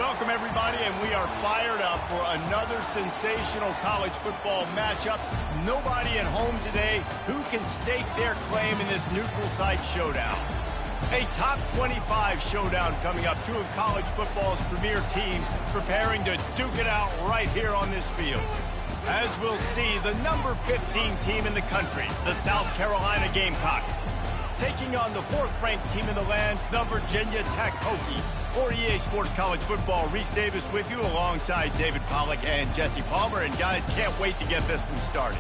Welcome, everybody, and we are fired up for another sensational college football matchup. Nobody at home today who can stake their claim in this neutral site showdown. A top 25 showdown coming up. Two of college football's premier teams preparing to duke it out right here on this field. As we'll see, the number 15 team in the country, the South Carolina Gamecocks, taking on the fourth-ranked team in the land, the Virginia Tech Hokies. For EA Sports College Football, Reese Davis with you alongside David Pollack and Jesse Palmer. And guys, can't wait to get this one started.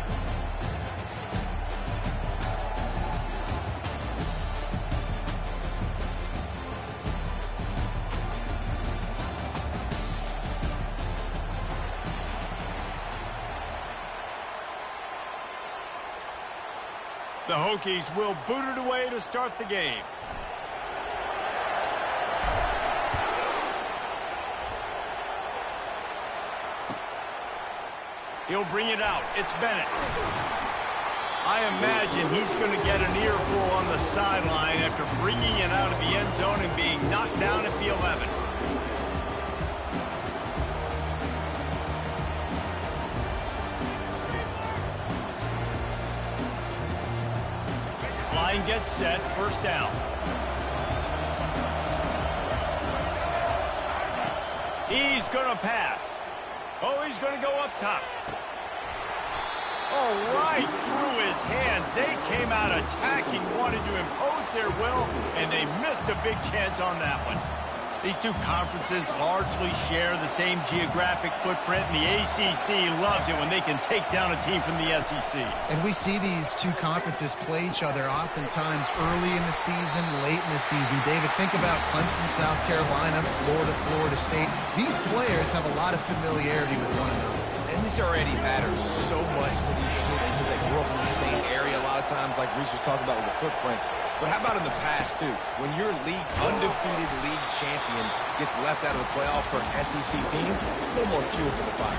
The Hokies will boot it away to start the game. He'll bring it out. It's Bennett. I imagine he's going to get an earful on the sideline after bringing it out of the end zone and being knocked down at the 11. Line gets set. First down. He's going to pass. Oh, he's going to go up top. Oh, right through his hands. They came out attacking, wanted to impose their will, and they missed a big chance on that one. These two conferences largely share the same geographic footprint, and the ACC loves it when they can take down a team from the SEC. And we see these two conferences play each other oftentimes early in the season, late in the season. David, think about Clemson, South Carolina, Florida, Florida State. These players have a lot of familiarity with one another. And this already matters so much to these kids because they grew up in the same area a lot of times, like Reese was talking about with the footprint. But how about in the past, too? When your undefeated league champion gets left out of the playoff for an SEC team, a little more fuel for the fire.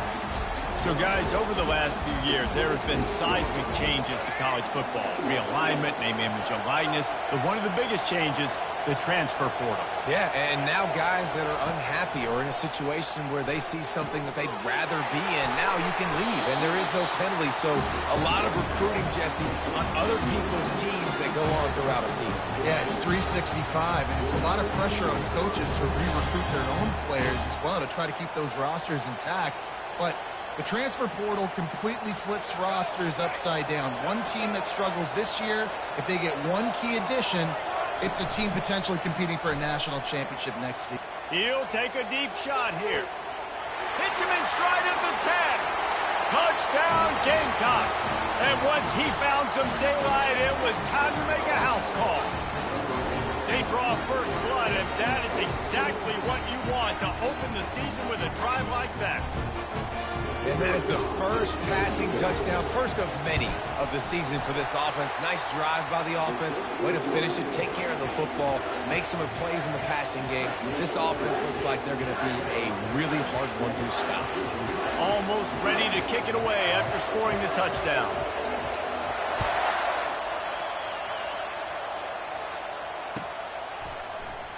So, guys, over the last few years, there have been seismic changes to college football. Realignment, name, image, and likeness. But one of the biggest changes, the transfer portal. Yeah, and now guys that are unhappy or in a situation where they see something that they'd rather be in, now you can leave, and there is no penalty. So a lot of recruiting, Jesse, on other people's teams that go on throughout a season. Yeah, it's 365, and it's a lot of pressure on coaches to re-recruit their own players as well to try to keep those rosters intact. But the transfer portal completely flips rosters upside down. One team that struggles this year, if they get one key addition, it's a team potentially competing for a national championship next season. He'll take a deep shot here. Hits him in stride at the 10. Touchdown, Gamecocks. And once he found some daylight, it was time to make a house call. They draw first blood, and that is exactly what you want to open the season with a drive like that. And that is the first passing touchdown, first of many of the season for this offense. Nice drive by the offense. Way to finish it, take care of the football, make some plays in the passing game. This offense looks like they're going to be a really hard one to stop. Almost ready to kick it away after scoring the touchdown.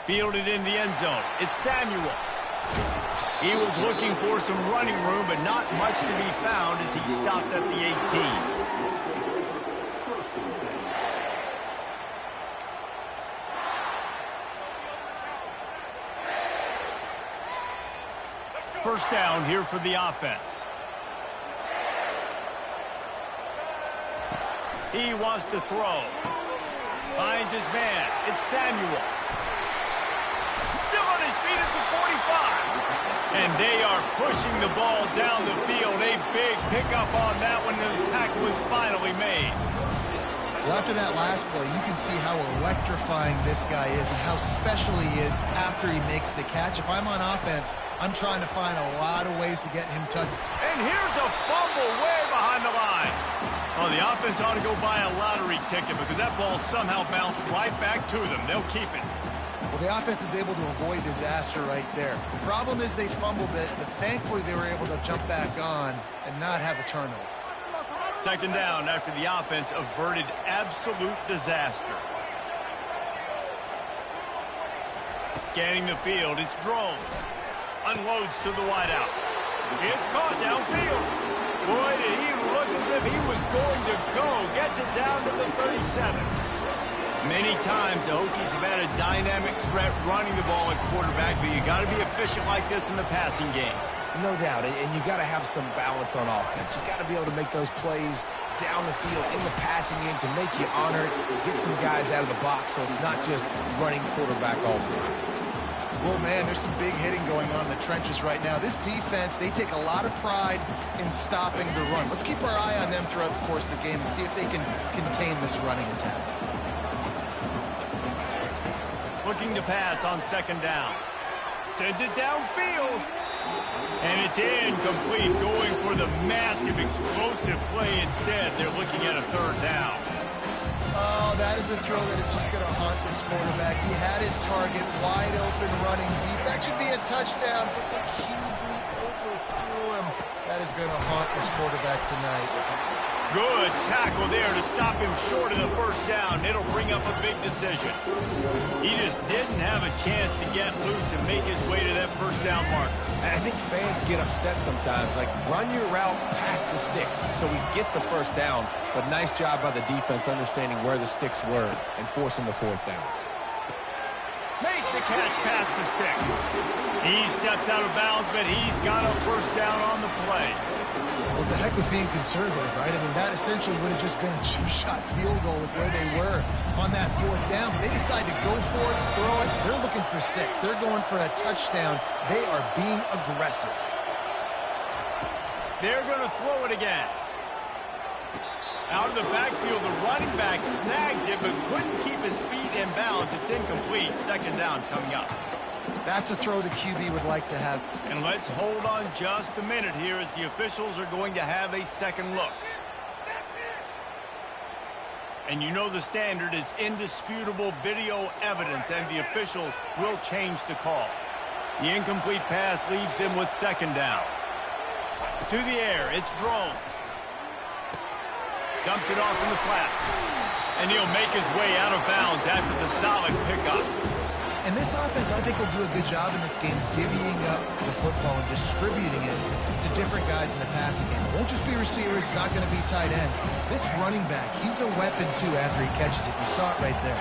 Fielded in the end zone. It's Samuel. He was looking for some running room, but not much to be found as he stopped at the 18. First down here for the offense. He wants to throw. Finds his man. It's Samuel. Still on his feet at the 45. And they are pushing the ball down the field. A big pickup on that one. The tackle was finally made. Well, after that last play, you can see how electrifying this guy is and how special he is after he makes the catch. If I'm on offense, I'm trying to find a lot of ways to get him touched. And here's a fumble way behind the line. Oh, the offense ought to go buy a lottery ticket because that ball somehow bounced right back to them. They'll keep it. Well, the offense is able to avoid disaster right there. The problem is they fumbled it, but thankfully they were able to jump back on and not have a turnover. Second down after the offense averted absolute disaster. Scanning the field, it's Drones. Unloads to the wideout. It's caught downfield. Boy, did he look as if he was going to go. Gets it down to the 37. Many times the Hokies have had a dynamic threat running the ball at quarterback, but you got to be efficient like this in the passing game. No doubt, and you got to have some balance on offense. You got to be able to make those plays down the field in the passing game to make you honor it, get some guys out of the box so it's not just running quarterback all the time. Well, man, there's some big hitting going on in the trenches right now. This defense, they take a lot of pride in stopping the run. Let's keep our eye on them throughout the course of the game and see if they can contain this running attack. Looking to pass on second down. Sends it downfield. And it's incomplete, going for the massive, explosive play instead. They're looking at a third down. Oh, that is a throw that is just going to haunt this quarterback. He had his target wide open, running deep. That should be a touchdown, but the QB overthrew him. That is going to haunt this quarterback tonight. Good tackle there to stop him short of the first down. It'll bring up a big decision. He just didn't have a chance to get loose and make his way to that first down marker. I think fans get upset sometimes, like run your route past the sticks so we get the first down, but nice job by the defense understanding where the sticks were and forcing the fourth down. Makes the catch past the sticks. He steps out of bounds, but he's got a first down on the play. Well, it's a heck with being conservative, right? I mean, that essentially would have just been a cheap shot field goal with where they were on that fourth down. But they decide to go for it, throw it. They're looking for 6. They're going for a touchdown. They are being aggressive. They're going to throw it again. Out of the backfield, the running back snags it, but couldn't keep his feet in bounds. It's incomplete. Second down coming up. That's a throw the QB would like to have. And let's hold on just a minute here as the officials are going to have a second look. And you know the standard is indisputable video evidence, and the officials will change the call. The incomplete pass leaves him with second down. To the air, it's Drones. Dumps it off in the flats. And he'll make his way out of bounds after the solid pickup. And this offense, I think, will do a good job in this game divvying up the football and distributing it to different guys in the passing game. It won't just be receivers. It's not going to be tight ends. This running back, he's a weapon, too, after he catches it. You saw it right there.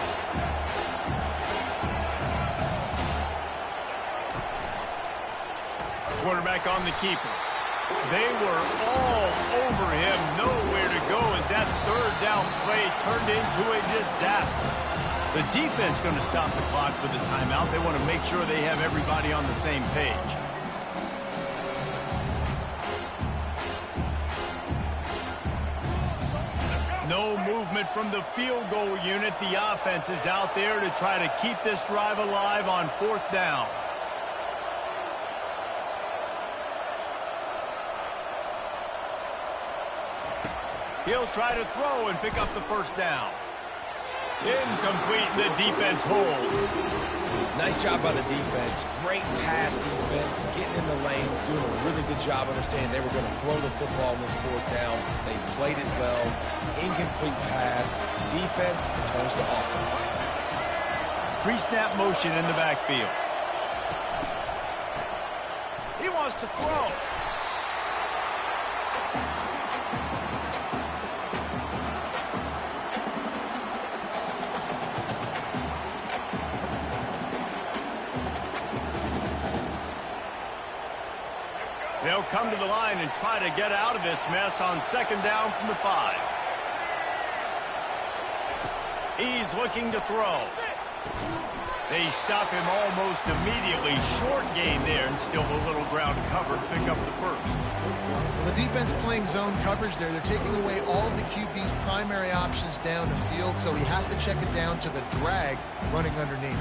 Quarterback on the keeper. They were all over him. Nowhere to go as that third down play turned into a disaster. The defense going to stop the clock for the timeout. They want to make sure they have everybody on the same page. No movement from the field goal unit. The offense is out there to try to keep this drive alive on fourth down. He'll try to throw and pick up the first down. Incomplete, the defense holds. Nice job by the defense. Great pass defense, getting in the lanes, doing a really good job understanding they were going to throw the football in this fourth down. They played it well. Incomplete pass. Defense turns to offense. Pre-snap motion in the backfield. He wants to throw. They'll come to the line and try to get out of this mess on second down from the 5. He's looking to throw. They stop him almost immediately. Short gain there and still a little ground to cover to pick up the first. Well, the defense playing zone coverage there. They're taking away all of the QB's primary options down the field, so he has to check it down to the drag running underneath.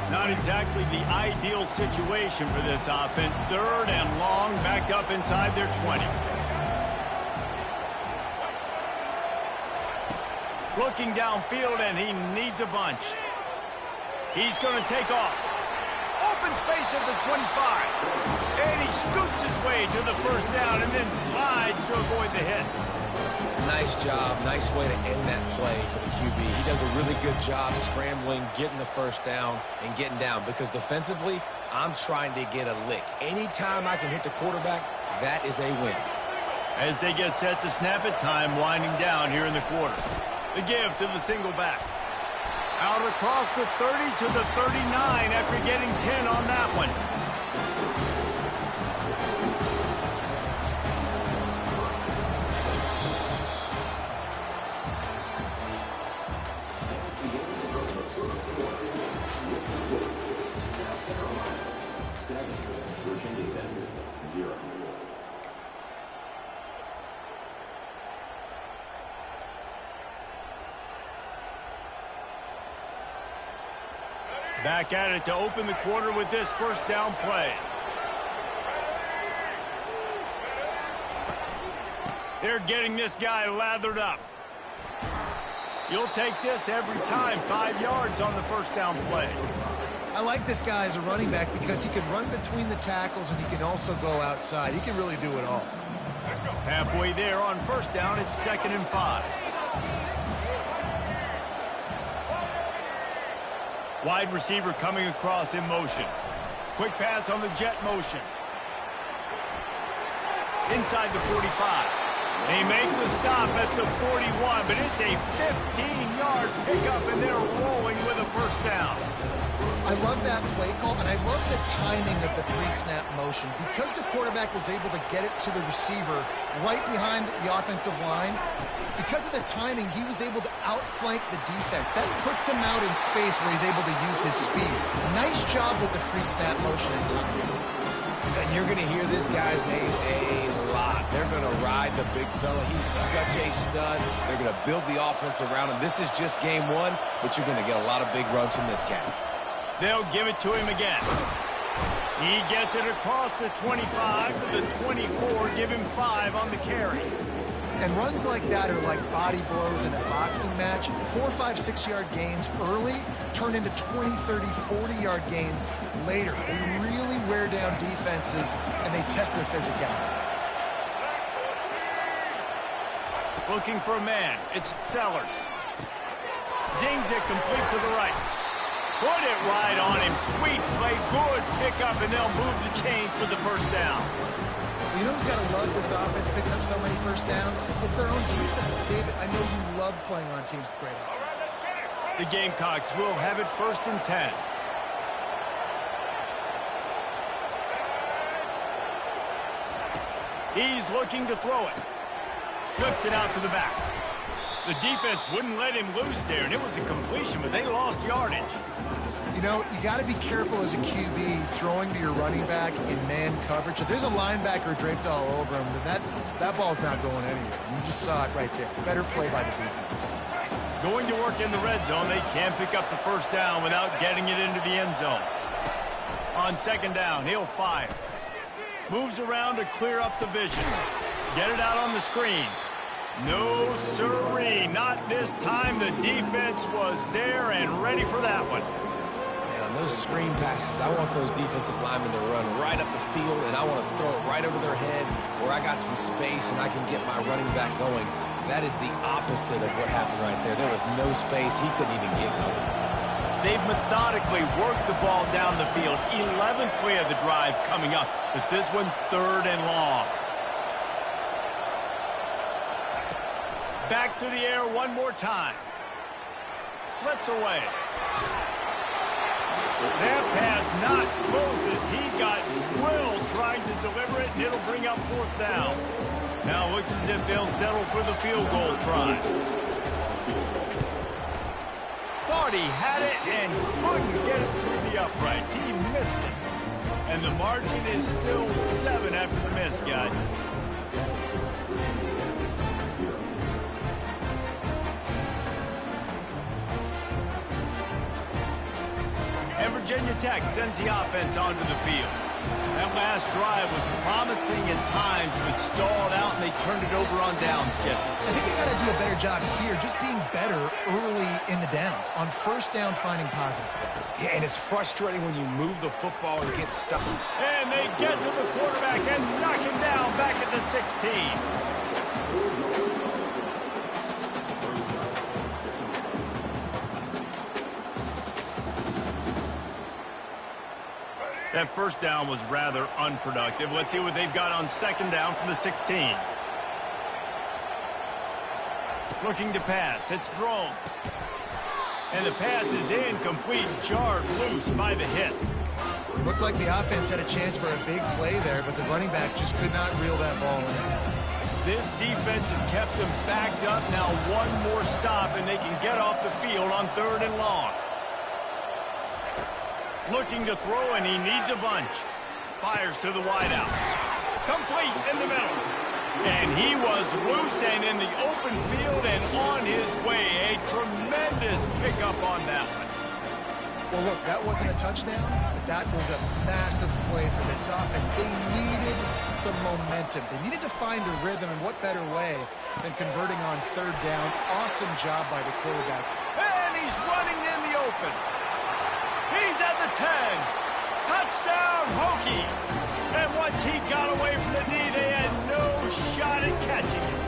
Not exactly the ideal situation for this offense. Third and long, back up inside their 20. Looking downfield, and he needs a bunch. He's going to take off. Open space at the 25. And he scoots his way to the first down and then slides to avoid the hit. Nice job. Nice way to end that play for the QB. He does a really good job scrambling, getting the first down, and getting down. Because defensively, I'm trying to get a lick. Anytime I can hit the quarterback, that is a win. As they get set to snap it, time winding down here in the quarter. The give to the single back. Out across the 30 to the 39 after getting 10 on that one. Back at it to open the quarter with this first down play. They're getting this guy lathered up. You'll take this every time. 5 yards on the first down play. I like this guy as a running back because he can run between the tackles and he can also go outside. He can really do it all. Halfway there on first down, it's 2nd and 5. Wide receiver coming across in motion. Quick pass on the jet motion. Inside the 45. They make the stop at the 41, but it's a 15-yard pickup, and they're rolling with a first down. I love that play call, and I love the timing of the pre-snap motion. Because the quarterback was able to get it to the receiver right behind the offensive line, because of the timing, he was able to outflank the defense. That puts him out in space where he's able to use his speed. Nice job with the pre-snap motion and timing. And you're going to hear this guy's name a lot. They're going to ride the big fella. He's such a stud. They're going to build the offense around him. This is just game one, but you're going to get a lot of big runs from this cat. They'll give it to him again. He gets it across the 25 to the 24, give him 5 on the carry. And runs like that are like body blows in a boxing match. 4, 5, 6-yard gains early turn into 20, 30, 40-yard gains later. They really wear down defenses, and they test their physicality. Looking for a man. It's Sellers. Zings it complete to the right. Put it right on him. Sweet play. Good pickup, and they'll move the chains with the first down. You know who's got to love this offense picking up so many first downs? It's their own defense. David, I know you love playing on teams with great offenses. The Gamecocks will have it 1st and 10. He's looking to throw it. Flips it out to the back. The defense wouldn't let him loose there, and it was a completion, but they lost yardage. You know, you got to be careful as a QB throwing to your running back in man coverage. If there's a linebacker draped all over him, then that ball's not going anywhere. You just saw it right there. Better play by the defense. Going to work in the red zone. They can't pick up the first down without getting it into the end zone. On 2nd down, he'll fire. Moves around to clear up the vision. Get it out on the screen. No sirree, not this time. The defense was there and ready for that one. Man, on those screen passes, I want those defensive linemen to run right up the field, and I want to throw it right over their head where I got some space and I can get my running back going. That is the opposite of what happened right there. There was no space. He couldn't even get going. They've methodically worked the ball down the field. 11th play of the drive coming up, but this one 3rd and long. Back to the air one more time. Slips away. That pass not closes. He got drilled trying to deliver it, and it'll bring up 4th down. Now it looks as if they'll settle for the field goal try. Thought he had it and couldn't get it through the uprights. He missed it. And the margin is still 7 after the miss, guys. And Virginia Tech sends the offense onto the field. That last drive was promising at times, but stalled out, and they turned it over on downs, Jesse. I think you got to do a better job here, just being better early in the downs. On first down, finding positive plays. Yeah, and it's frustrating when you move the football and get stuck. And they get to the quarterback and knock him down back at the 16. That first down was rather unproductive. Let's see what they've got on second down from the 16. Looking to pass. It's Drones. And the pass is incomplete, jarred loose by the hit. Looked like the offense had a chance for a big play there, but the running back just could not reel that ball in. This defense has kept them backed up. Now one more stop, and they can get off the field on 3rd and long. Looking to throw, and he needs a bunch. Fires to the wideout. Complete in the middle. And he was loose and in the open field and on his way. A tremendous pickup on that one. Well, look, that wasn't a touchdown, but that was a massive play for this offense. They needed some momentum. They needed to find a rhythm, and what better way than converting on 3rd down. Awesome job by the quarterback. And he's running in the open. He's at the 10. Touchdown, Hokie. And once he got away from the knee, they had no shot at catching him.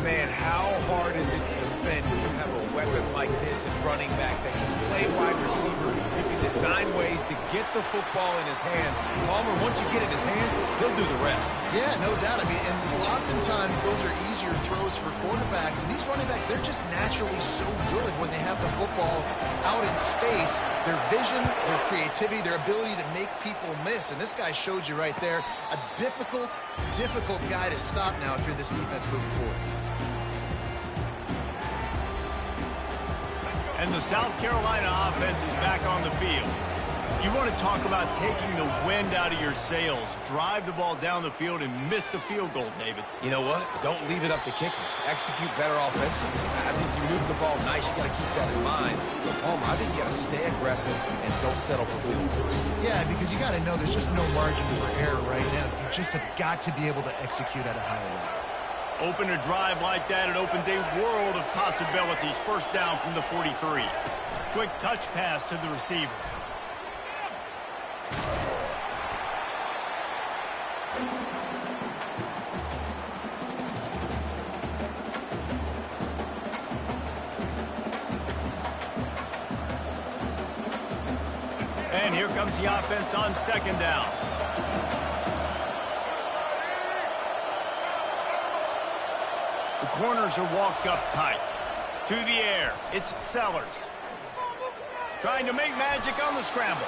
Man, how hard is it to defend when you have a weapon like this at running back that can play wide receiver, who can design ways to get the football in his hand? Palmer, once you get it in his hands, he'll do the rest. Yeah, no doubt. I mean, and oftentimes those are easier throws for quarterbacks. And these running backs, they're just naturally so good when they have the football out in space. Their vision, their creativity, their ability to make people miss. And this guy showed you right there, a difficult guy to stop now if you're this defense moving forward. And the South Carolina offense is back on the field. You want to talk about taking the wind out of your sails. Drive the ball down the field and miss the field goal, David. You know what? Don't leave it up to kickers. Execute better offensively. I think you move the ball nice. You got to keep that in mind. But Palmer, I think you got to stay aggressive and don't settle for field goals. Yeah, because you got to know there's just no margin for error right now. You just have got to be able to execute at a higher level. Open a drive like that, it opens a world of possibilities. First down from the 43. Quick touch pass to the receiver. And here comes the offense on second down. The corners are walked up tight. To the air, it's Sellers. Trying to make magic on the scramble.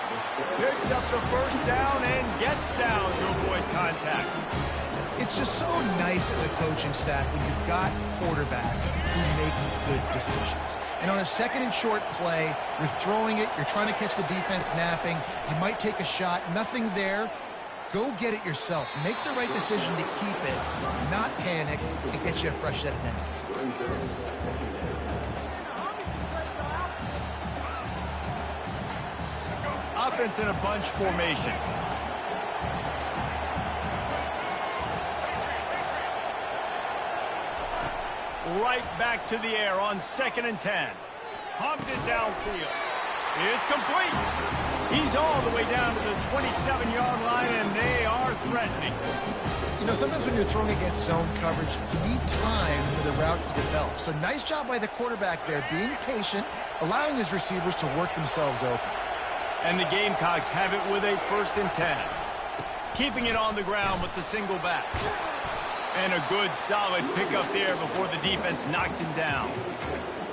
Picks up the first down and gets down to avoid contact. It's just so nice as a coaching staff when you've got quarterbacks who make good decisions. And on a 2nd and short play, you're throwing it, you're trying to catch the defense napping, you might take a shot, nothing there. Go get it yourself. Make the right decision to keep it, not panic, and get you a fresh set of downs. Offense in a bunch formation. Right back to the air on 2nd and 10. Pumped it downfield. It's complete. He's all the way down to the 27-yard line, and they are threatening. You know, sometimes when you're throwing against zone coverage, you need time for the routes to develop. So nice job by the quarterback there, being patient, allowing his receivers to work themselves open. And the Gamecocks have it with a 1st and 10. Keeping it on the ground with the single back. And a good, solid pickup there before the defense knocks him down.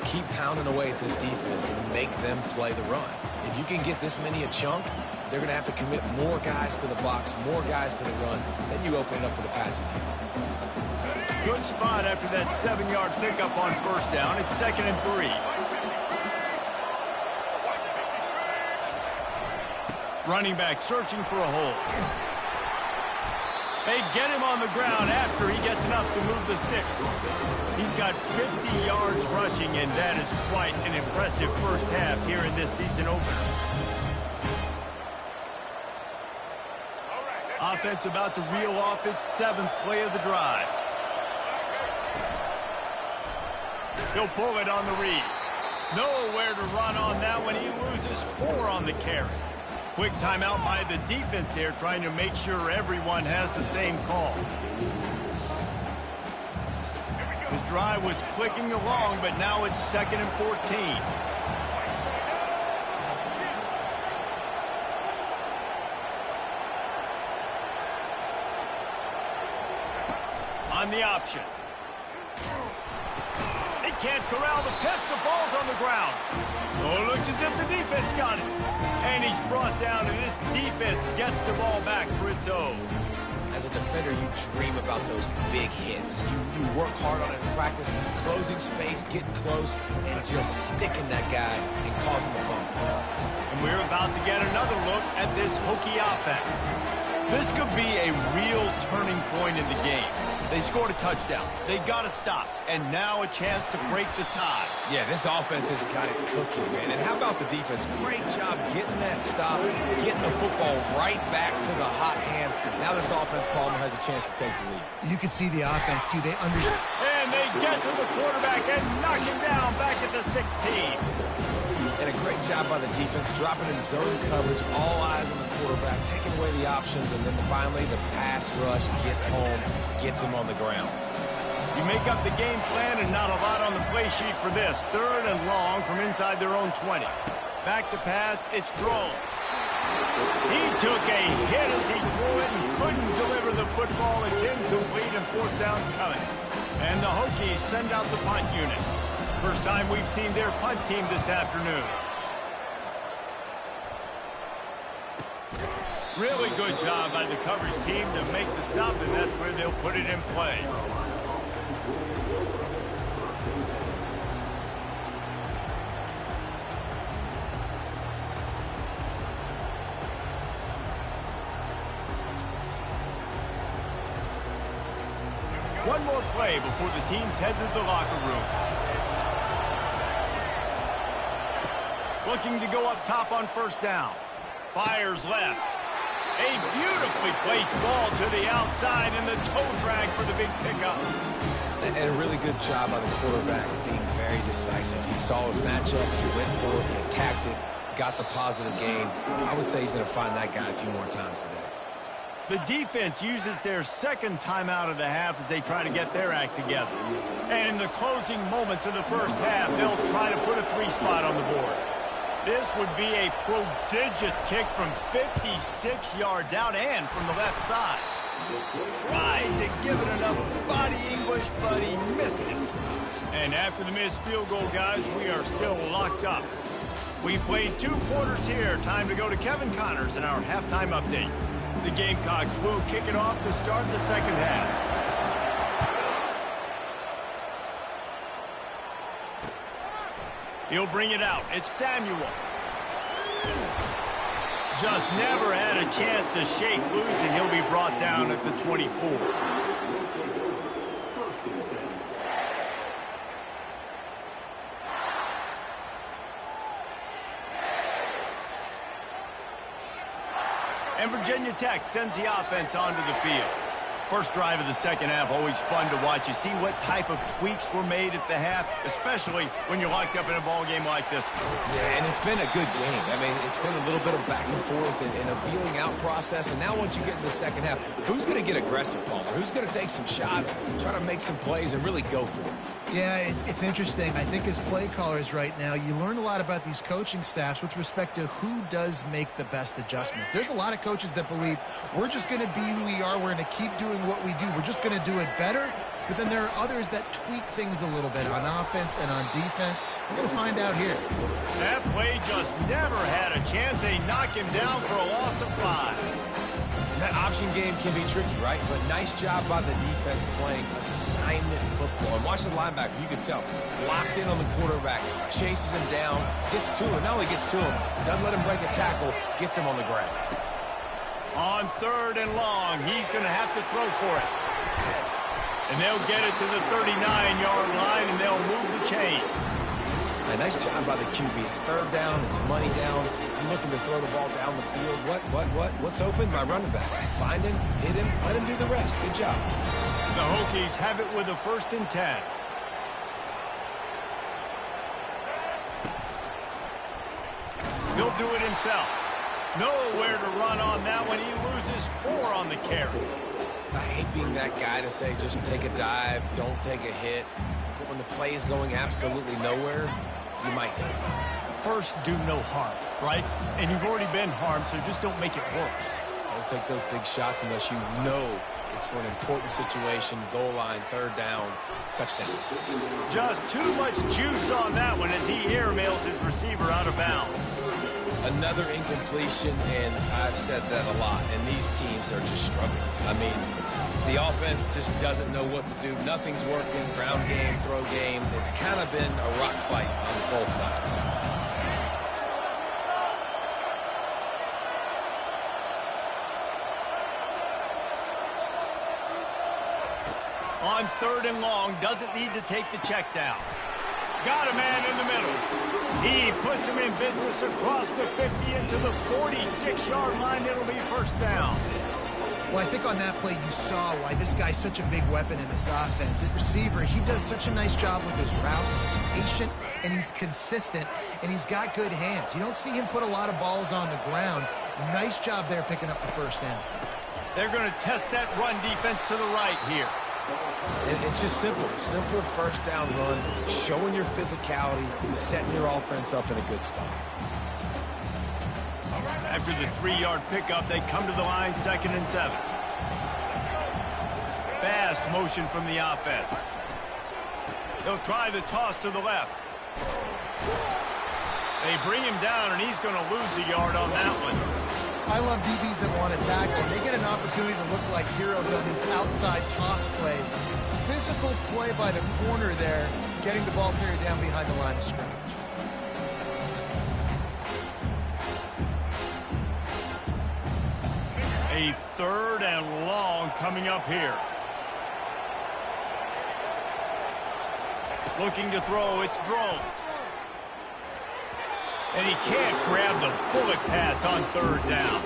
Keep pounding away at this defense and make them play the run. If you can get this many a chunk, they're going to have to commit more guys to the box, more guys to the run. Then you open it up for the passing game. Good spot after that 7-yard pickup on first down. It's 2nd and 3. Running back searching for a hole. They get him on the ground after he gets enough to move the sticks. He's got 50 yards rushing, and that is quite an impressive first half here in this season opener. Offense about to reel off its 7th play of the drive. He'll pull it on the read. Nowhere to run on that one. He loses 4 on the carry. Quick timeout by the defense there, trying to make sure everyone has the same call. His drive was clicking along, but now it's 2nd and 14. run the option. They can't corral the pitch. The ball's on the ground. Oh, it looks as if the defense got it. And he's brought down, and this defense gets the ball back for its own. As a defender, you dream about those big hits. You work hard on it in practice, closing space, getting close, and just sticking that guy and causing the fumble. And we're about to get another look at this Hokie offense. This could be a real turning point in the game. They scored a touchdown. They got to stop. And now a chance to break the tie. Yeah, this offense has got it cooking, man. And how about the defense? Great job getting that stop, getting the football right back to the hot hand. Now this offense, Palmer, has a chance to take the lead. You can see the offense, too. They understand. And they get to the quarterback and knock him down back at the 16. And a great job by the defense, dropping in zone coverage, all eyes on the quarterback, taking away the options, and then finally the pass rush gets home, gets him on the ground. You make up the game plan and not a lot on the play sheet for this. 3rd and long from inside their own 20. Back to pass, it's Groves. He took a hit as he threw it and couldn't deliver the football. It's incomplete and 4th down's coming. And the Hokies send out the punt unit. First time we've seen their punt team this afternoon. Really good job by the coverage team to make the stop, and that's where they'll put it in play. One more play before the teams head to the locker rooms. Looking to go up top on 1st down. Fires left. A beautifully placed ball to the outside and the toe drag for the big pickup. And a really good job by the quarterback being very decisive. He saw his matchup, he went for it, he attacked it, got the positive gain. I would say he's going to find that guy a few more times today. The defense uses their 2nd timeout of the half as they try to get their act together. And in the closing moments of the 1st half, they'll try to put a 3-spot on the board. This would be a prodigious kick from 56 yards out and from the left side. Tried to give it enough body English, but he missed it. And after the missed field goal, guys, we are still locked up. We played 2 quarters here. Time to go to Kevin Connors in our halftime update. The Gamecocks will kick it off to start the 2nd half. He'll bring it out. It's Samuel. Just never had a chance to shake loose, and he'll be brought down at the 24. And Virginia Tech sends the offense onto the field. First drive of the 2nd half, always fun to watch. You see what type of tweaks were made at the half, especially when you're locked up in a ball game like this one. Yeah, and it's been a good game. I mean, it's been a little bit of back and forth and a feeling out process. And now once you get in the 2nd half, who's going to get aggressive, Palmer? Who's going to take some shots, try to make some plays, and really go for it? Yeah, it's interesting. I think as play callers right now, you learn a lot about these coaching staffs with respect to who does make the best adjustments. There's a lot of coaches that believe we're just going to be who we are. We're going to keep doing what we do. We're just going to do it better. But then there are others that tweak things a little bit on offense and on defense. We're going to find out here. That play just never had a chance. They knock him down for a loss of 5. That option game can be tricky, right? But nice job by the defense playing assignment football. And watch the linebacker, you can tell. Locked in on the quarterback, chases him down, gets to him. Not only gets to him, doesn't let him break a tackle, gets him on the ground. On 3rd and long, he's going to have to throw for it. And they'll get it to the 39-yard line, and they'll move the chains. A nice job by the QB. It's 3rd down. It's money down. I'm looking to throw the ball down the field. What's open? My running back. Find him, hit him, let him do the rest. Good job. The Hokies have it with a 1st and 10. He'll do it himself. Nowhere to run on that one. He loses 4 on the carry. I hate being that guy to say just take a dive, don't take a hit. But when the play is going absolutely nowhere, you might think about it. First, do no harm, right? And you've already been harmed, so just don't make it worse. Don't take those big shots unless you know It's for an important situation, goal line, third down, touchdown. Just too much juice on that one as he airmails his receiver out of bounds. Another incompletion, and I've said that a lot, and these teams are just struggling. I mean, the offense just doesn't know what to do. Nothing's working, ground game, throw game. It's kind of been a rock fight on both sides. On 3rd and long, doesn't need to take the check down. Got a man in the middle. He puts him in business across the 50 into the 46-yard line. It'll be first down. Well, I think on that play you saw why this guy's such a big weapon in this offense. At receiver, he does such a nice job with his routes. He's patient, and he's consistent, and he's got good hands. You don't see him put a lot of balls on the ground. Nice job there picking up the first down. They're going to test that run defense to the right here. It's just simple. Simple first down run, showing your physicality, setting your offense up in a good spot. After the 3-yard pickup, they come to the line, 2nd and 7. Fast motion from the offense. They'll try the toss to the left. They bring him down, and he's going to lose a yard on that one. I love DBs that want to tackle. They get an opportunity to look like heroes on these outside toss plays. Physical play by the corner there, getting the ball carried down behind the line of scrimmage. A 3rd and long coming up here. Looking to throw, it's Drones. And he can't grab the bullet pass on 3rd down.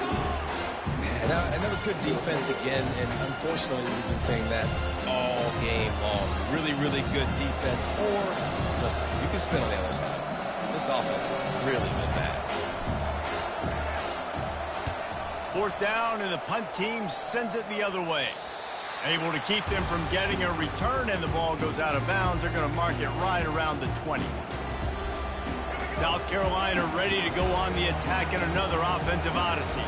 And that was good defense again, and unfortunately we've been saying that all game long. Really, really good defense. Or, listen, you can spin on the other side. This offense has really been bad. 4th down, and the punt team sends it the other way. Able to keep them from getting a return, and the ball goes out of bounds. They're going to mark it right around the 20. South Carolina ready to go on the attack in another offensive odyssey.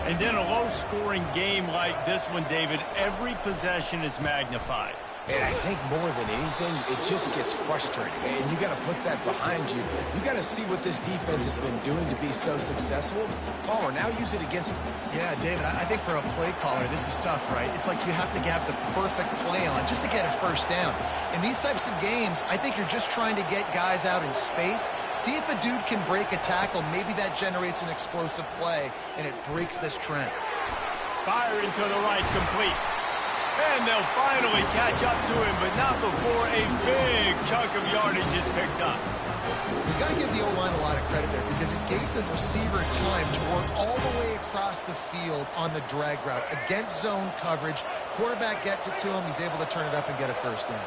And then a low-scoring game like this one, David, every possession is magnified. And I think more than anything, it just gets frustrating. And you got to put that behind you. You got to see what this defense has been doing to be so successful. Palmer, now use it against them. Yeah, David, I think for a play caller, this is tough, right? It's like you have to have the perfect play on just to get a first down. In these types of games, I think you're just trying to get guys out in space, see if a dude can break a tackle. Maybe that generates an explosive play, and it breaks this trend. Firing to the right, complete. And they'll finally catch up to him, but not before a big chunk of yardage is picked up. We've got to give the O-line a lot of credit there because it gave the receiver time to work all the way across the field on the drag route against zone coverage. Quarterback gets it to him. He's able to turn it up and get a first down.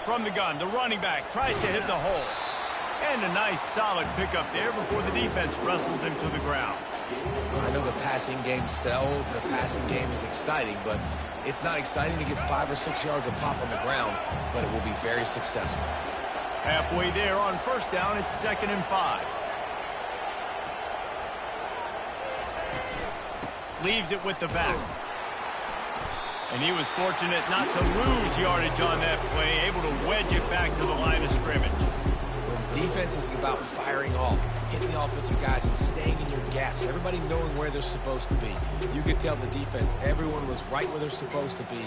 From the gun, the running back tries to hit the hole. And a nice solid pickup there before the defense wrestles him to the ground. I know the passing game sells, the passing game is exciting, but it's not exciting to get 5 or 6 yards of pop on the ground, but it will be very successful. Halfway there on 1st down, it's 2nd and 5. Leaves it with the back. And he was fortunate not to lose yardage on that play, able to wedge it back to the line of scrimmage. Defense is about firing off, hitting the offensive guys, and staying in your gaps. Everybody knowing where they're supposed to be. You could tell the defense, everyone was right where they're supposed to be,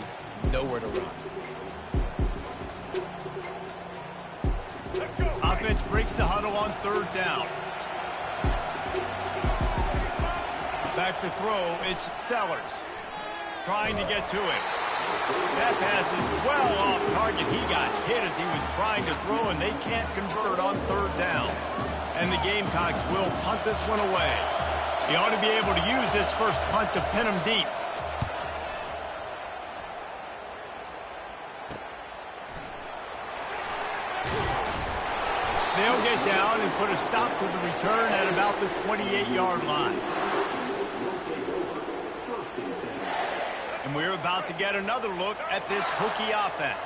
nowhere to run. Offense breaks the huddle on 3rd down. Back to throw, it's Sellers. Trying to get to him. That pass is well off target. He got hit as he was trying to throw, and they can't convert on 3rd down. And the Gamecocks will punt this one away. He ought to be able to use this first punt to pin him deep. They'll get down and put a stop to the return at about the 28-yard line. And we're about to get another look at this Hokie offense.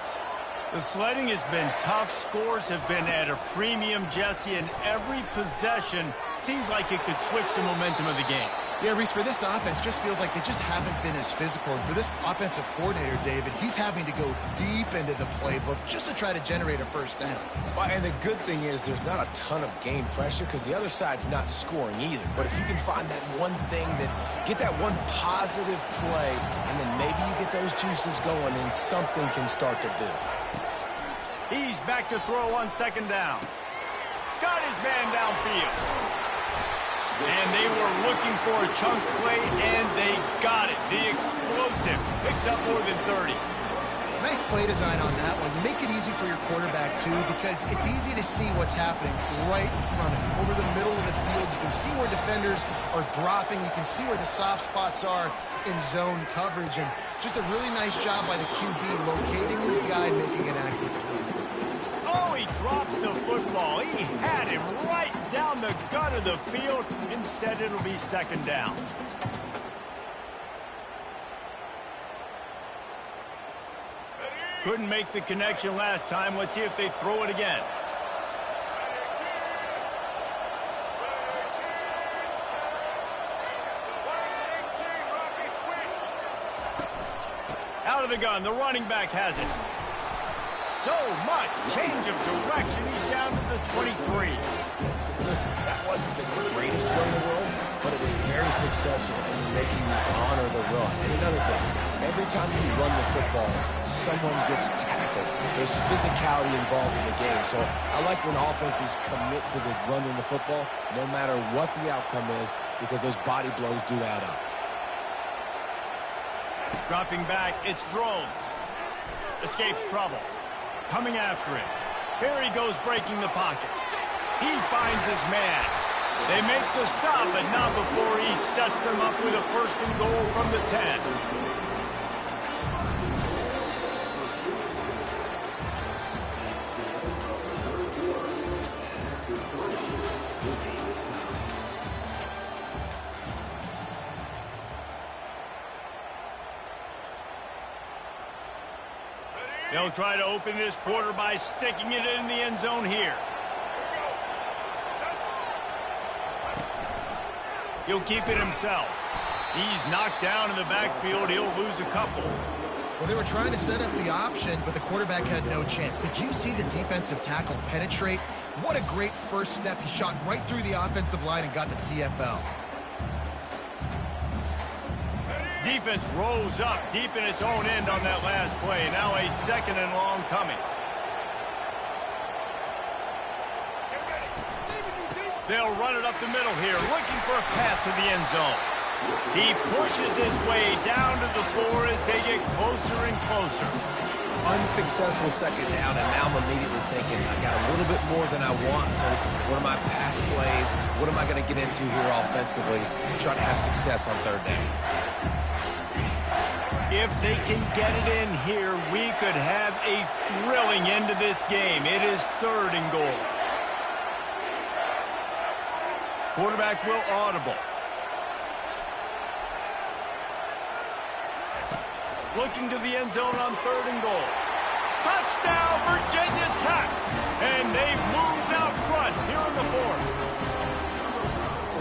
The sledding has been tough. Scores have been at a premium, Jesse, and every possession seems like it could switch the momentum of the game. Yeah, Reese, for this offense, just feels like they just haven't been as physical. And for this offensive coordinator, David, he's having to go deep into the playbook just to try to generate a first down. Well, and the good thing is there's not a ton of game pressure because the other side's not scoring either. But if you can find that one thing, get that one positive play, and then maybe you get those juices going and something can start to build. He's back to throw on second down. Got his man downfield. And they were looking for a chunk play, and they got it. The explosive picks up more than 30. Nice play design on that one. You make it easy for your quarterback, too, because it's easy to see what's happening right in front of you. Over the middle of the field, you can see where defenders are dropping. You can see where the soft spots are in zone coverage. And just a really nice job by the QB locating his guy, making an accurate play. Oh, he drops the football. He had him right down the gut of the field. Instead, it'll be second down. Couldn't make the connection last time. Let's see if they throw it again. Out of the gun. The running back has it. So much change of direction. He's down to the 23. Listen, that wasn't the greatest run in the world, but it was very successful in making you honor the run. And another thing, every time you run the football, someone gets tackled. There's physicality involved in the game. So I like when offenses commit to the run in the football, no matter what the outcome is, because those body blows do add up. Dropping back, it's Drones. Escapes trouble. Coming after him. Here he goes breaking the pocket. He finds his man. They make the stop, but not before he sets them up with a first and goal from the 10. They'll try to open this quarter by sticking it in the end zone here. He'll keep it himself. He's knocked down in the backfield. He'll lose a couple. Well, they were trying to set up the option, but the quarterback had no chance. Did you see the defensive tackle penetrate? What a great first step. He shot right through the offensive line and got the TFL. Defense rose up deep in its own end on that last play. Now a second and long coming. They'll run it up the middle here, looking for a path to the end zone. He pushes his way down to the 4 as they get closer and closer. Unsuccessful second down, and now I'm immediately thinking, I got a little bit more than I want, so what are my pass plays? What am I going to get into here offensively? Try to have success on third down. If they can get it in here, we could have a thrilling end to this game. It is third and goal. Quarterback will audible. Looking to the end zone on third and goal. Touchdown, Virginia Tech! And they've moved out front here in the 4th.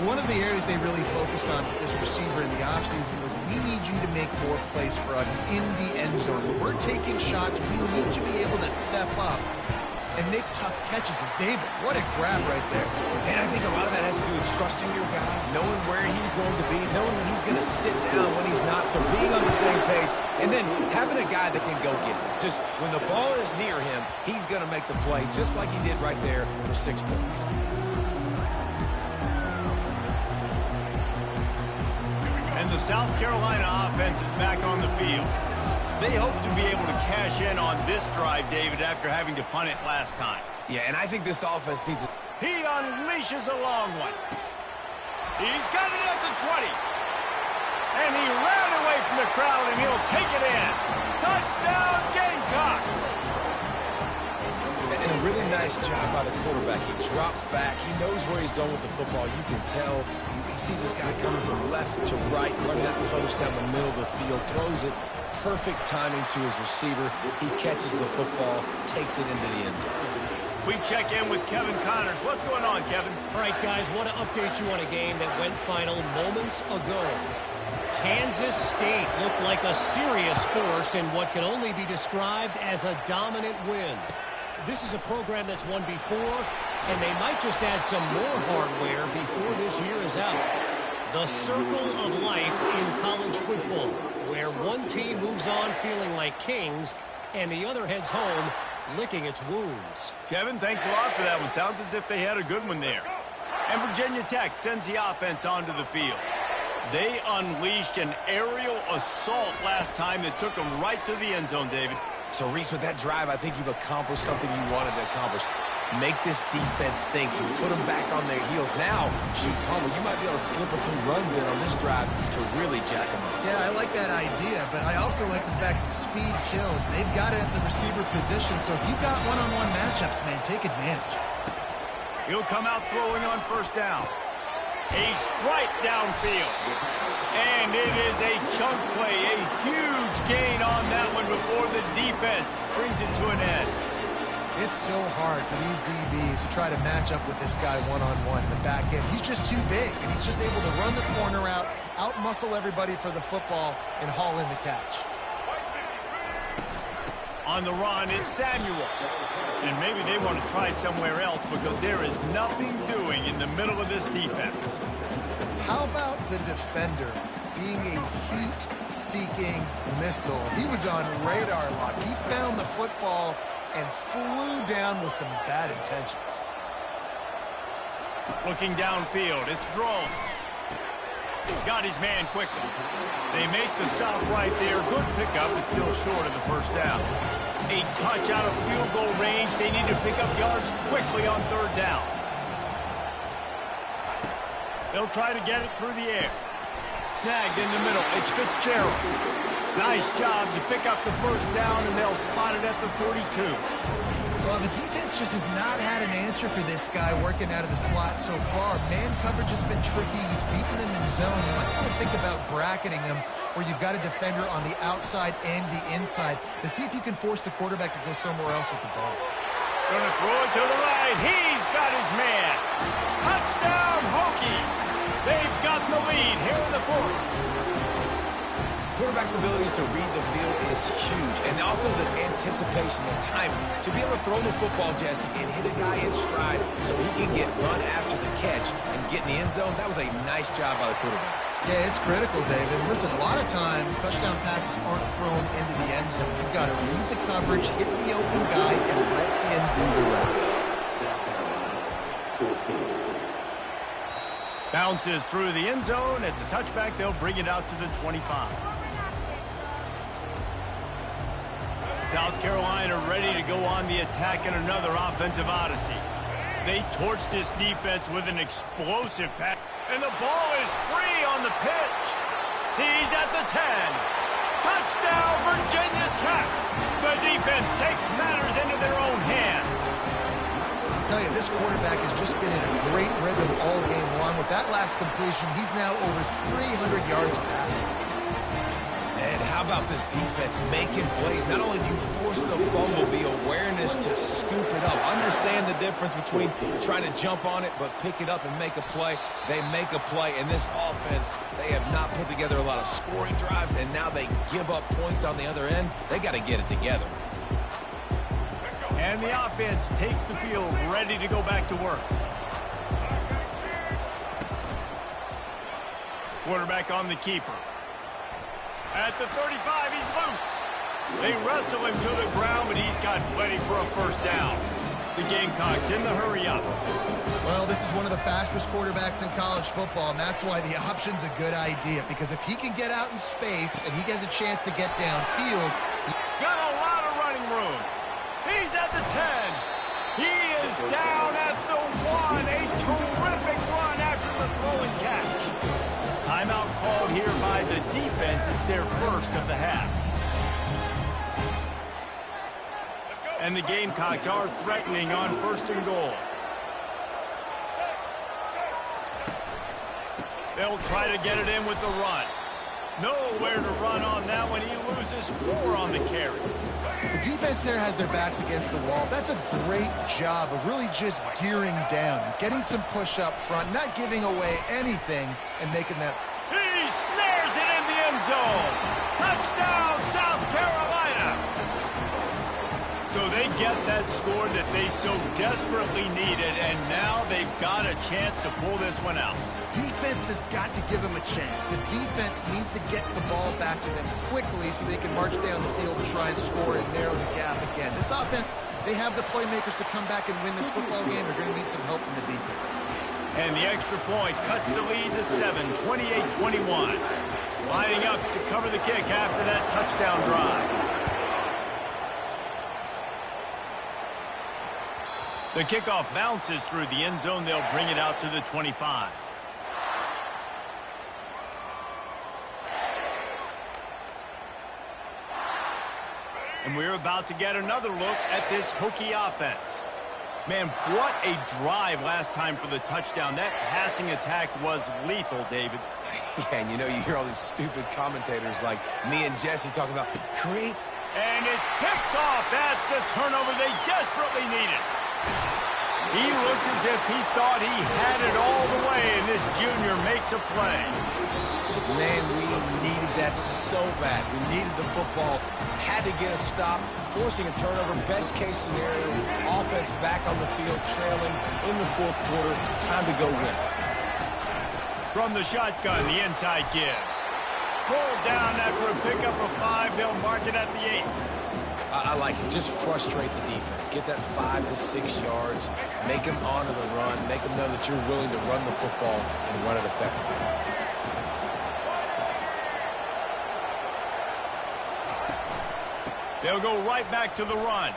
One of the areas they really focused on with this receiver in the offseason was, we need you to make more plays for us in the end zone. When we're taking shots, we need you to be able to step up and make tough catches. And David, what a grab right there. And I think a lot of that has to do with trusting your guy, knowing where he's going to be, knowing when he's going to sit down, when he's not, so being on the same page, and then having a guy that can go get it. Just when the ball is near him, he's going to make the play, just like he did right there for 6 points. And the South Carolina offense is back on the field. They hope to be able to cash in on this drive, David, after having to punt it last time. Yeah, and I think this offense needs a... He unleashes a long one. He's got it at the 20. And he ran away from the crowd, and he'll take it in. Touchdown, Gamecocks! And a really nice job by the quarterback. He drops back. He knows where he's going with the football. You can tell. He sees this guy coming from left to right, running that post down the middle of the field, throws it. Perfect timing to his receiver. He catches the football, takes it into the end zone. We check in with Kevin Connors. What's going on, Kevin? All right, guys, want to update you on a game that went final moments ago. Kansas State looked like a serious force in what can only be described as a dominant win. This is a program that's won before, and they might just add some more hardware before this year is out. The circle of life in college football, where one team moves on feeling like kings, and the other heads home licking its wounds. Kevin, thanks a lot for that one. Sounds as if they had a good one there. And Virginia Tech sends the offense onto the field. They unleashed an aerial assault last time that took them right to the end zone, David. So, Reese, with that drive, I think you've accomplished something you wanted to accomplish. Make this defense think. You put them back on their heels. Now, shoot, Palmer, you might be able to slip a few runs in on this drive to really jack them up. Yeah, I like that idea, but I also like the fact that speed kills. They've got it at the receiver position, so if you've got one-on-one matchups, man, take advantage. He'll come out throwing on first down. A strike downfield. And it is a chunk play, a huge gain on that one before the defense brings it to an end. It's so hard for these DBs to try to match up with this guy one-on-one in the back end. He's just too big, and he's just able to run the corner out-muscle everybody for the football, and haul in the catch. On the run, it's Samuel. And maybe they want to try somewhere else because there is nothing doing in the middle of this defense. How about the defender being a heat-seeking missile? He was on radar lock. He found the football and flew down with some bad intentions. Looking downfield, it's Drones. Got his man quickly. They make the stop right there. Good pickup, but still short of the first down. A touch out of field goal range. They need to pick up yards quickly on third down. They'll try to get it through the air. Snagged in the middle. It's Fitzgerald. Nice job to pick up the first down, and they'll spot it at the 42. Well, the defense just has not had an answer for this guy working out of the slot so far. Man coverage has been tricky. He's beaten them in zone. You might want to think about bracketing him where you've got a defender on the outside and the inside to see if you can force the quarterback to go somewhere else with the ball. Gonna throw it to the right. He's got his man. Touchdown, Hokies. They've got the lead here in the fourth. Quarterback's abilities to read the field is huge, and also the anticipation, the timing. To be able to throw the football, Jesse, and hit a guy in stride so he can get run after the catch and get in the end zone, that was a nice job by the quarterback. Yeah, it's critical, David. Listen, a lot of times touchdown passes aren't thrown into the end zone. You've got to read the coverage, hit the open guy, and let him do the rest. Bounces through the end zone. It's a touchback. They'll bring it out to the 25. South Carolina ready to go on the attack in another offensive odyssey. They torch this defense with an explosive pass. And the ball is free on the pitch. He's at the 10. Touchdown, Virginia Tech. The defense takes matters into their own hands. I'll tell you, this quarterback has just been in a great rhythm all game long. With that last completion, he's now over 300 yards passing. And how about this defense making plays? Not only do you force the fumble, the awareness to scoop it up. Understand the difference between trying to jump on it, but pick it up and make a play. They make a play. In this offense, they have not put together a lot of scoring drives, and now they give up points on the other end. They got to get it together. And the offense takes the field, ready to go back to work. Quarterback on the keeper. At the 35, he's loose. They wrestle him to the ground, but he's got plenty for a first down. The Gamecocks in the hurry-up. Well, this is one of the fastest quarterbacks in college football, and that's why the option's a good idea, because if he can get out in space and he gets a chance to get downfield... Got a lot of running room. He's at the 10. He is down at the 1. A terrific run after the throwing catch. Timeout called here by the defense. It's their first of the half. And the Gamecocks are threatening on first and goal. They'll try to get it in with the run. Nowhere to run on that one. He loses 4 on the carry. defense there has their backs against the wall. That's a great job of really just gearing down, getting some push up front, not giving away anything, and making that. He snares it in the end zone. Touchdown, South Carolina. So they get that score that they so desperately needed, and now they've got a chance to pull this one out. Defense has got to give them a chance. The defense needs to get the ball back to them quickly so they can march down the field and try and score and narrow the gap again. This offense, they have the playmakers to come back and win this football game. They're going to need some help from the defense. And the extra point cuts the lead to 7, 28-21. Lining up to cover the kick after that touchdown drive. The kickoff bounces through the end zone. They'll bring it out to the 25. And we're about to get another look at this Hokie offense. Man, what a drive last time for the touchdown. That passing attack was lethal, David. Yeah, and you know, you hear all these stupid commentators like me and Jesse talking about create. And it's picked off. That's the turnover they desperately needed. He looked as if he thought he had it all the way, and this junior makes a play. Man, we needed that so bad. We needed the football. Had to get a stop, forcing a turnover. Best case scenario, offense back on the field, trailing in the fourth quarter. Time to go win. From the shotgun, the inside give. Pulled down after a pickup of 5. They'll mark it at the 8. I like it. Just frustrate the defense. Get that 5 to 6 yards. Make them honor the run. Make them know that you're willing to run the football and run it effectively. They'll go right back to the run.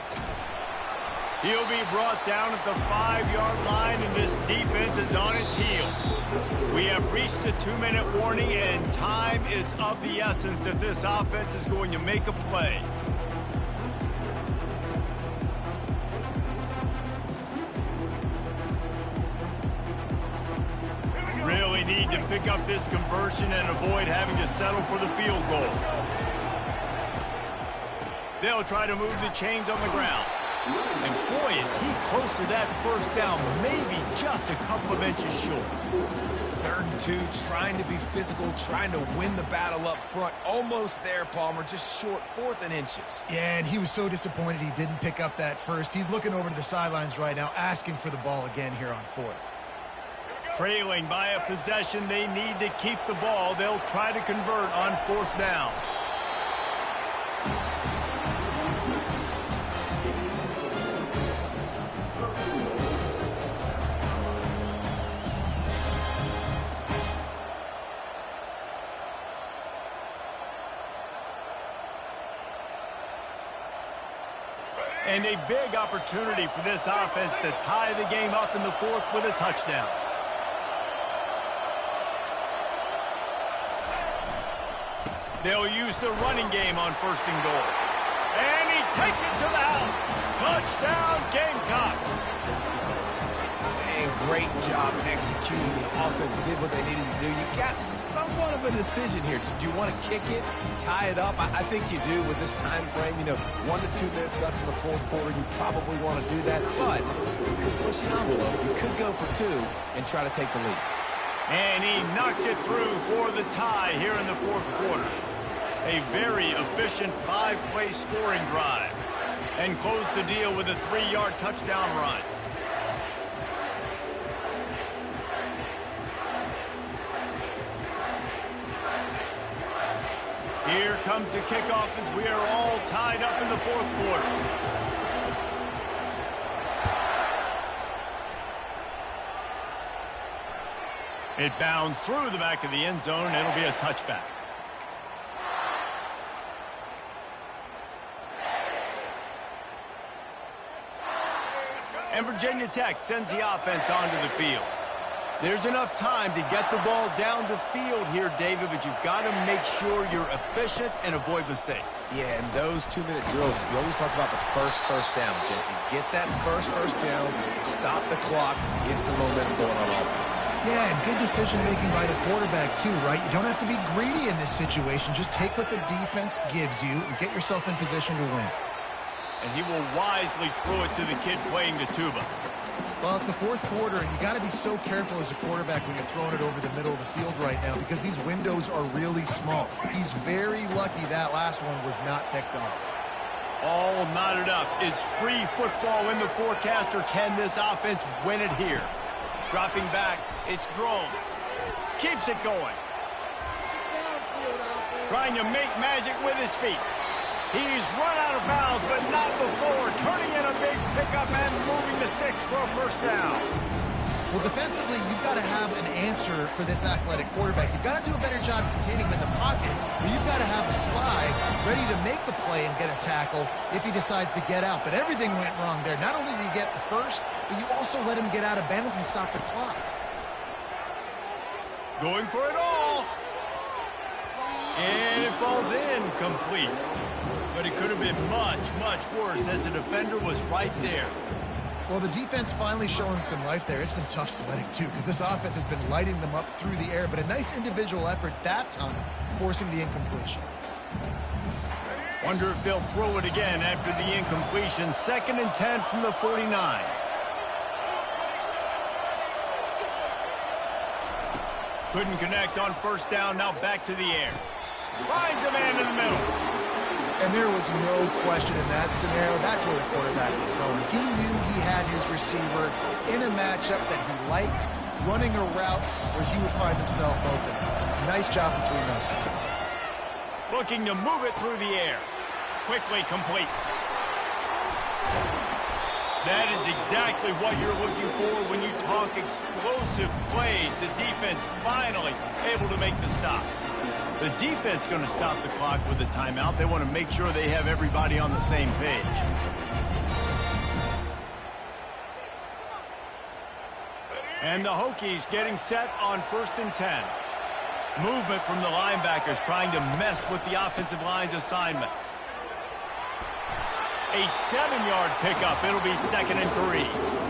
He'll be brought down at the 5-yard line, and this defense is on its heels. We have reached the 2-minute warning, and time is of the essence if this offense is going to make a play. Really need to pick up this conversion and avoid having to settle for the field goal. They'll try to move the chains on the ground. And boy, is he close to that first down, maybe just a couple of inches short. 3rd and 2, trying to be physical, trying to win the battle up front. Almost there, Palmer, just short, 4th and inches. Yeah, and he was so disappointed he didn't pick up that first. He's looking over to the sidelines right now, asking for the ball again here on 4th. Trailing by a possession, they need to keep the ball. They'll try to convert on 4th down. And a big opportunity for this offense to tie the game up in the 4th with a touchdown. They'll use the running game on 1st and goal. And he takes it to the house. Touchdown, Gamecocks. And great job executing. The offense did what they needed to do. You got somewhat of a decision here. Do you want to kick it, tie it up? I think you do with this time frame. You know, 1 to 2 minutes left in the 4th quarter. You probably want to do that, but you could push the envelope. You could go for 2 and try to take the lead. And he knocks it through for the tie here in the 4th quarter. A very efficient 5-play scoring drive. And close the deal with a 3-yard touchdown run. Here comes the kickoff as we are all tied up in the 4th quarter. It bounds through the back of the end zone. It'll be a touchback. And Virginia Tech sends the offense onto the field. There's enough time to get the ball down the field here, David, but you've got to make sure you're efficient and avoid mistakes. Yeah, and those 2-minute drills, you always talk about the first down, Jesse. Get that first down, stop the clock, get some momentum going on offense. Yeah, and good decision-making by the quarterback, too, right? You don't have to be greedy in this situation. Just take what the defense gives you and get yourself in position to win. and he will wisely throw it to the kid playing the tuba. Well, it's the fourth quarter, and you got to be so careful as a quarterback when you're throwing it over the middle of the field right now because these windows are really small. He's very lucky that last one was not picked off. All knotted up. Is free football in the forecast, or can this offense win it here? Dropping back, it's Drones. Keeps it going. Trying to make magic with his feet. He's run out of bounds, but not before. Turning in a big pickup and moving the sticks for a first down. Well, defensively, you've got to have an answer for this athletic quarterback. You've got to do a better job containing him in the pocket, but you've got to have a spy ready to make the play and get a tackle if he decides to get out. But everything went wrong there. Not only did you get the first, but you also let him get out of bounds and stop the clock. Going for it all. And it falls incomplete. But it could have been much, much worse as the defender was right there. Well, the defense finally showing some life there. It's been tough sledding, too, because this offense has been lighting them up through the air. But a nice individual effort that time, forcing the incompletion. Wonder if they'll throw it again after the incompletion. 2nd and 10 from the 49. Couldn't connect on first down. Now back to the air. Finds a man in the middle. And there was no question in that scenario. That's where the quarterback was going. He knew he had his receiver in a matchup that he liked, running a route where he would find himself open. Nice job between those two. Looking to move it through the air. Quickly complete. That is exactly what you're looking for when you talk explosive plays. The defense finally able to make the stop. The defense going to stop the clock with a timeout. They want to make sure they have everybody on the same page. And the Hokies getting set on 1st and 10. Movement from the linebackers trying to mess with the offensive line's assignments. A 7-yard pickup. It'll be 2nd and 3.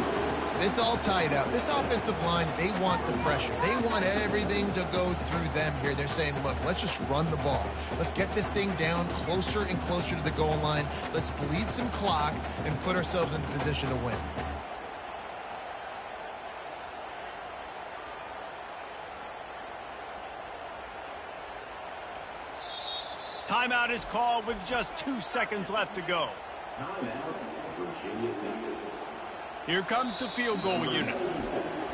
It's all tied up. This offensive line, they want the pressure. They want everything to go through them here. They're saying, look, let's just run the ball. Let's get this thing down closer and closer to the goal line. Let's bleed some clock and put ourselves in a position to win. Timeout is called with just 2 seconds left to go. Here comes the field goal unit.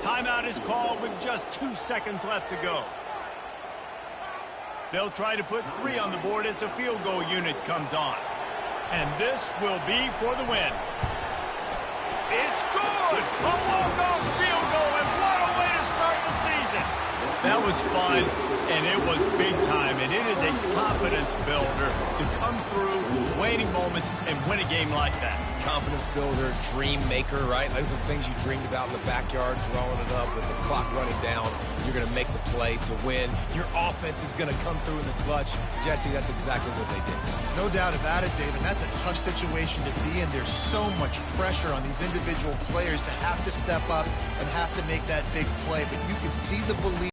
Timeout is called with just 2 seconds left to go. They'll try to put 3 on the board as the field goal unit comes on. And this will be for the win. It's good! A walk-off field goal, and what a way to start the season! That was fun, and it was big time, and it is a confidence builder to come through waning moments and win a game like that. Confidence builder, dream maker, right? Those are the things you dreamed about in the backyard, drawing it up with the clock running down. You're going to make the play to win. Your offense is going to come through in the clutch. Jesse, that's exactly what they did. No doubt about it, David. That's a tough situation to be in. There's so much pressure on these individual players to have to step up and have to make that big play. But you can see the belief